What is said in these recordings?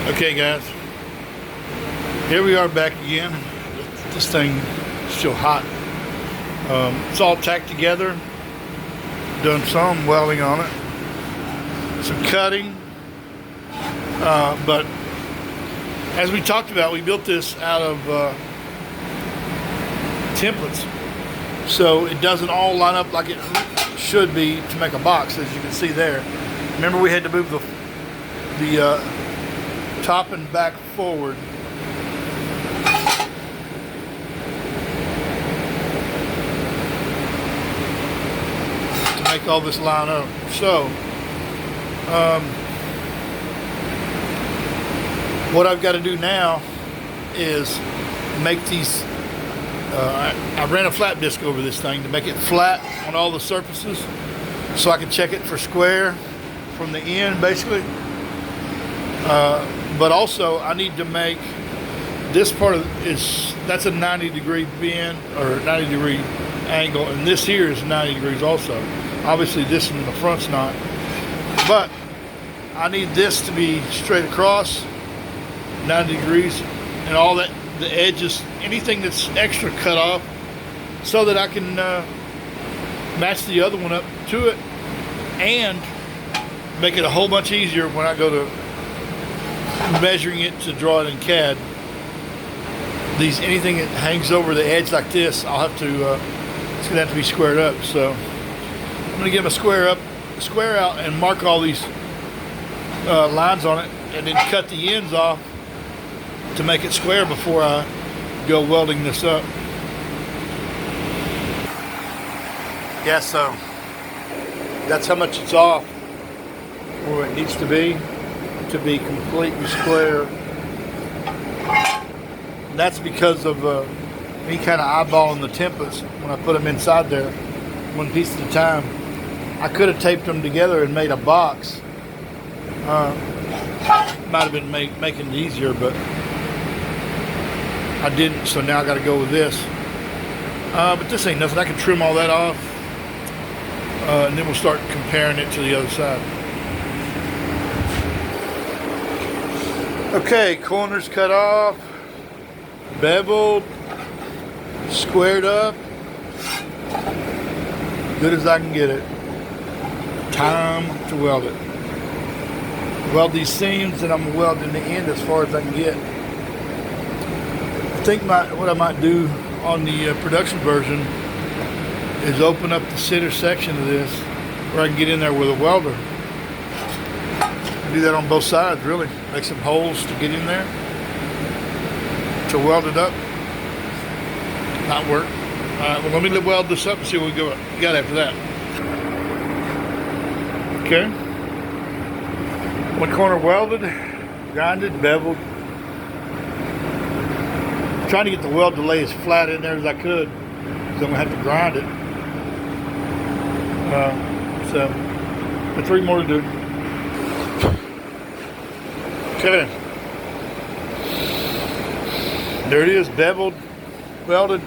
Okay guys, here we are back again. This thing is still hot. It's all tacked together. Done some welding on it, some cutting, but as we talked about, we built this out of templates, so it doesn't all line up like it should be to make a box, as you can see there. Remember, we had to move the top and back forward. To make all this line up. So, what I've got to do now is make these, I ran a flat disc over this thing to make it flat on all the surfaces so I can check it for square from the end, basically. But also I need to make this part that's a 90-degree bend or 90-degree angle, and this here is 90 degrees also. Obviously this in the front's not, but I need this to be straight across 90 degrees, and all that, the edges, anything that's extra cut off, so that I can match the other one up to it and make it a whole bunch easier when I go to measuring it to draw it in CAD. Anything that hangs over the edge like this, I'll have to, it's gonna have to be squared up. So I'm gonna give a square out and mark all these lines on it, and then cut the ends off to make it square before I go welding this up. Yeah, so that's how much it's off where it needs to be completely square. That's because of me kind of eyeballing the templates when I put them inside there, one piece at a time. I could have taped them together and made a box. Might have been making it easier, but I didn't, so now I got to go with this. But this ain't nothing. I can trim all that off, and then we'll start comparing it to the other side. Okay, corners cut off, beveled, squared up, good as I can get it. Time to weld it. Weld these seams, and I'm gonna weld in the end as far as I can get. I think what I might do on the production version is open up the center section of this where I can get in there with a welder. Do that on both sides, really. Make some holes to get in there to weld it up. Not work. All right, well, let me weld this up and see what we got after that. Okay. One corner welded, grinded, beveled. I'm trying to get the weld to lay as flat in there as I could, so I'm gonna have to grind it. So, got 3 more to do. Okay, there it is, beveled, welded.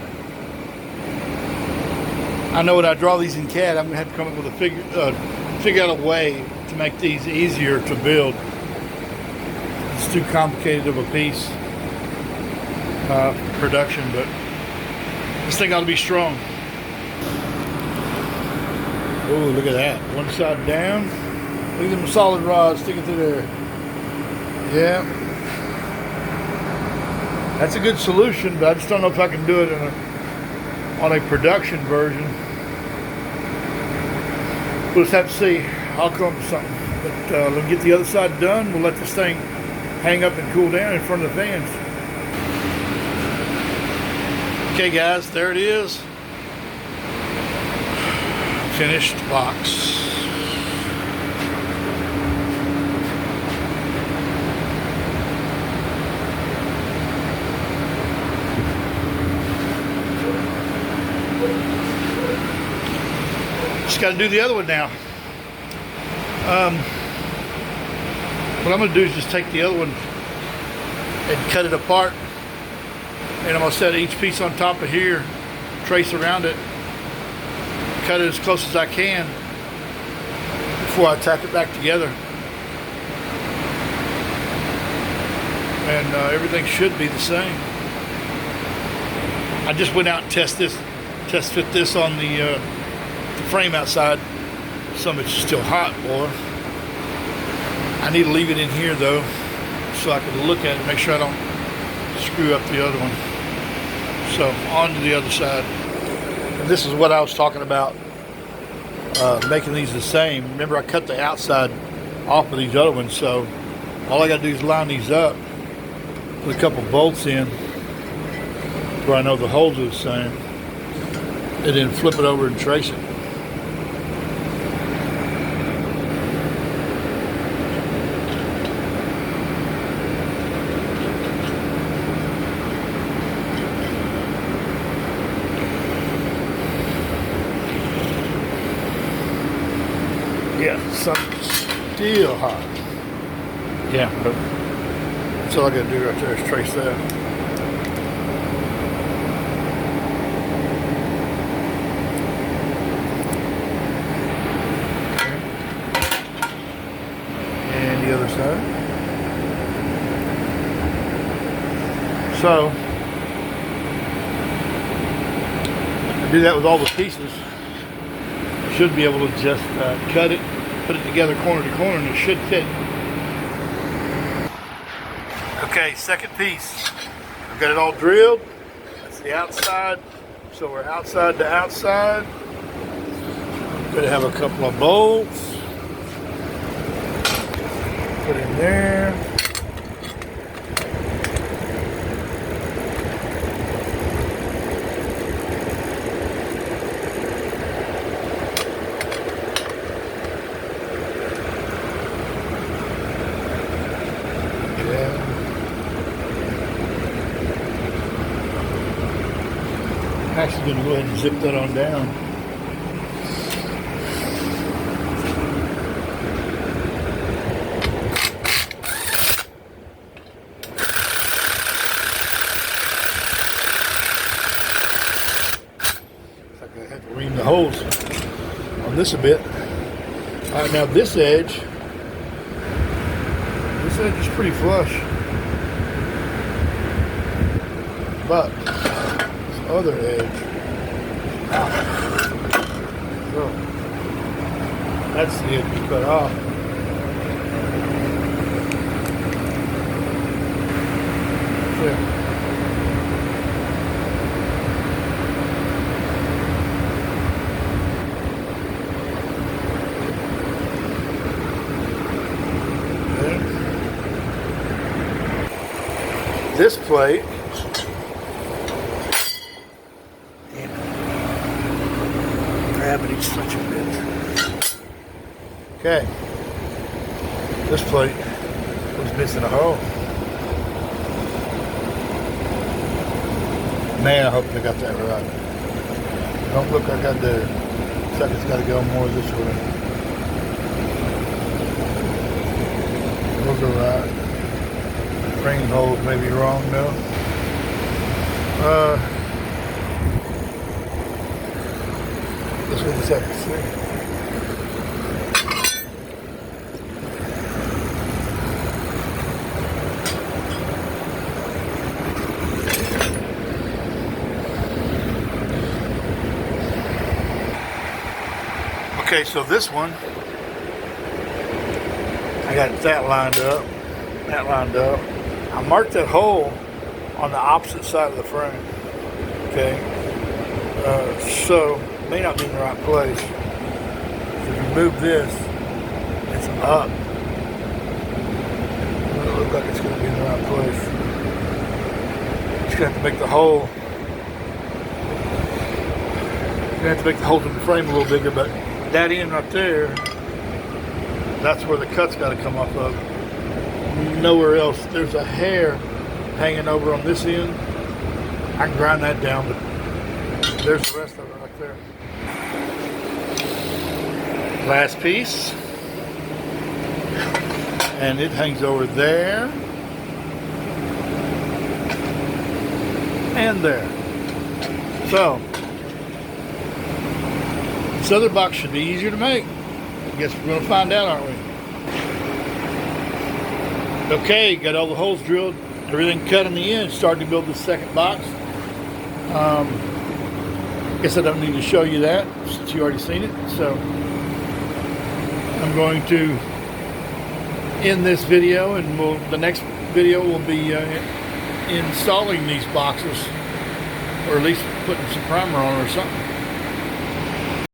I know when I draw these in CAD, I'm gonna have to come up with a figure out a way to make these easier to build. It's too complicated of a piece for production, but this thing ought to be strong. Oh, look at that! One side down. Look at them solid rods sticking through there. Yeah, that's a good solution, but I just don't know if I can do it on a production version. We'll just have to see. I'll come up with something. But let's get the other side done. We'll let this thing hang up and cool down in front of the fans. Okay guys, there it is. Finished box. Just got to do the other one now. What I'm going to do is just take the other one and cut it apart, and I'm going to set each piece on top of here, trace around it, cut it as close as I can before I tack it back together. and everything should be the same. I just went out and test fit this on the frame outside. Some of it's still hot, boy. I need to leave it in here though, so I can look at it, make sure I don't screw up the other one. So on to the other side. And this is what I was talking about, making these the same. Remember, I cut the outside off of these other ones, so all I got to do is line these up, put a couple bolts in where I know the holes are the same, and then flip it over and trace it. Yeah, sun's still hot. Yeah, but that's all I gotta do right there is trace that. Okay. And the other side. So, I do that with all the pieces. Should be able to just cut it, put it together corner to corner, and it should fit. Okay, second piece. I've got it all drilled. That's the outside. So we're outside to outside. Gonna have a couple of bolts. Put in there. I'm actually going to go ahead and zip that on down. Looks like I have to ream the holes on this a bit. All right, now this edge is pretty flush, but other edge out. So that's the edge we cut off. There. Okay. This plate such a bit. Okay, this plate was missing a hole. Man, I hope they got that right. Don't look like I do. Looks like it's got to go more this way. Those are right. Ring holes may be wrong though. This one just have to see. Okay, so this one, I got that lined up, I marked that hole on the opposite side of the frame. Okay, so may not be in the right place. If you move this, it's up. It doesn't look like it's going to be in the right place. Just going to have to make the hole. You're going to have to make the holes in the frame a little bigger, but that end right there, that's where the cut's got to come off of. Nowhere else. There's a hair hanging over on this end. I can grind that down, but there's the rest of it right there. Last piece, and it hangs over there and there. So this other box should be easier to make. I guess we're going to find out, aren't we? Okay, got all the holes drilled. everything cut in the end. Starting to build the second box. Guess I don't need to show you that since you already seen it. So I'm going to end this video, and the next video will be installing these boxes, or at least putting some primer on or something.